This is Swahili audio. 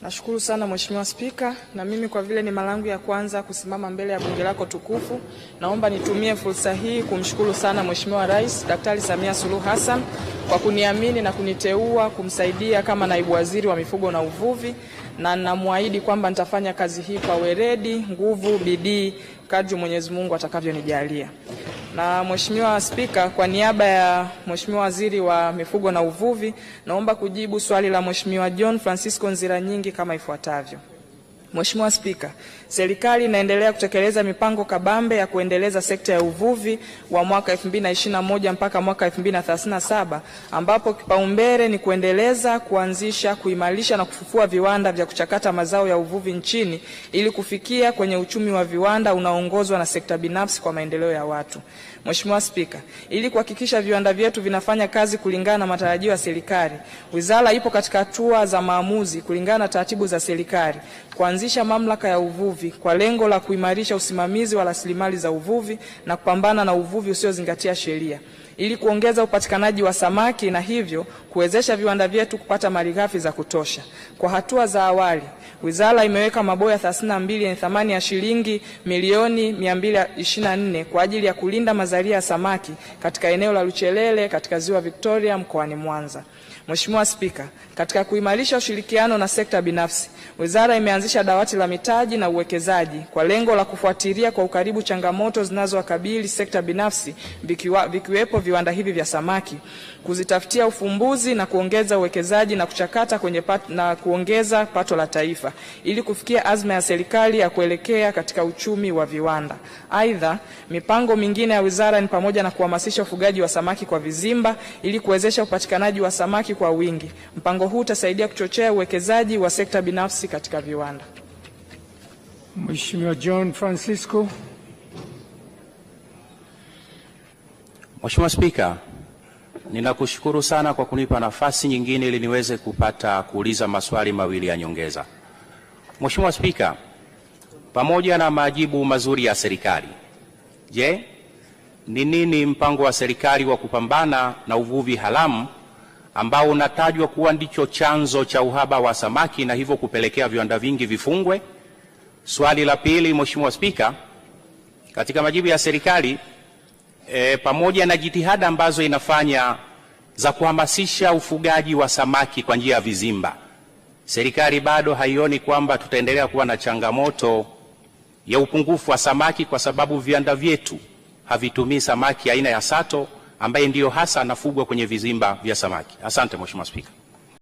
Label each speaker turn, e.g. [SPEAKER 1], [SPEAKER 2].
[SPEAKER 1] Nashukuru sana Mheshimiwa Spika, na mimi kwa vile ni mara yangu ya kwanza kusimama mbele ya bunge lako tukufu, naomba nitumie fursa hii kumshukuru sana Mheshimiwa Rais Daktari Samia Suluhu Hassan kwa kuniamini na kuniteua kumsaidia kama naibu waziri wa mifugo na uvuvi, na namwahidi kwamba nitafanya kazi hii kwa weledi, nguvu, bidii kadri Mwenyezi Mungu atakavyonijalia. Na Mheshimiwa Spika, kwa niaba ya Mheshimiwa Waziri wa Mifugo na Uvuvi, naomba kujibu swali la Mheshimiwa John Francisco Nziranyingi kama ifuatavyo. Mheshimiwa Spika, serikali inaendelea kutekeleza mipango kabambe ya kuendeleza sekta ya uvuvi wa mwaka 2021 mpaka mwaka 2037, ambapo kipaumbele ni kuendeleza, kuanzisha, kuimarisha na kufufua viwanda vya kuchakata mazao ya uvuvi nchini ili kufikia kwenye uchumi wa viwanda unaoongozwa na sekta binafsi kwa maendeleo ya watu. Mheshimiwa Spika, ili kuhakikisha viwanda vyetu vinafanya kazi kulingana na matarajio ya serikali, wizara ipo katika hatua za maamuzi kulingana na taratibu za serikali kuanzisha mamlaka ya uvuvi kwa lengo la kuimarisha usimamizi wa rasilimali za uvuvi na kupambana na uvuvi usiozingatia sheria ili kuongeza upatikanaji wa samaki na hivyo kuwezesha viwanda vyetu kupata malighafi za kutosha. Kwa hatua za awali, wizara imeweka maboya 32 yenye thamani ya shilingi milioni 224 kwa ajili ya kulinda mazalia ya samaki katika eneo la Luchelele katika Ziwa Victoria mkoani Mwanza. Mheshimiwa Spika, katika kuimarisha ushirikiano na sekta binafsi, wizara imeanzisha dawati la mitaji na uwekezaji kwa lengo la kufuatilia kwa ukaribu changamoto zinazowakabili sekta binafsi vikiwepo viwanda hivi vya samaki, kuzitafutia ufumbuzi na kuongeza uwekezaji na kuchakata na kuongeza pato la taifa ili kufikia azma ya serikali ya kuelekea katika uchumi wa viwanda. Aidha, mipango mingine ya wizara ni pamoja na kuhamasisha ufugaji wa samaki kwa vizimba ili kuwezesha upatikanaji wa samaki kwa wingi. Mpango huu utasaidia kuchochea uwekezaji wa sekta binafsi katika viwanda.
[SPEAKER 2] Mheshimiwa John Francisco.
[SPEAKER 3] Mheshimiwa Spika, ninakushukuru sana kwa kunipa nafasi nyingine ili niweze kupata kuuliza maswali mawili ya nyongeza. Mheshimiwa Spika, pamoja na majibu mazuri ya serikali, je, ni nini mpango wa serikali wa kupambana na uvuvi haramu ambao unatajwa kuwa ndicho chanzo cha uhaba wa samaki na hivyo kupelekea viwanda vingi vifungwe? Swali la pili, Mheshimiwa Spika, katika majibu ya serikali pamoja na jitihada ambazo inafanya za kuhamasisha ufugaji wa samaki kwa njia ya vizimba, serikali bado haioni kwamba tutaendelea kuwa na changamoto ya upungufu wa samaki kwa sababu viwanda vyetu havitumii samaki aina ya sato ambaye ndiyo hasa anafugwa kwenye vizimba vya samaki. Asante Mheshimiwa Spika.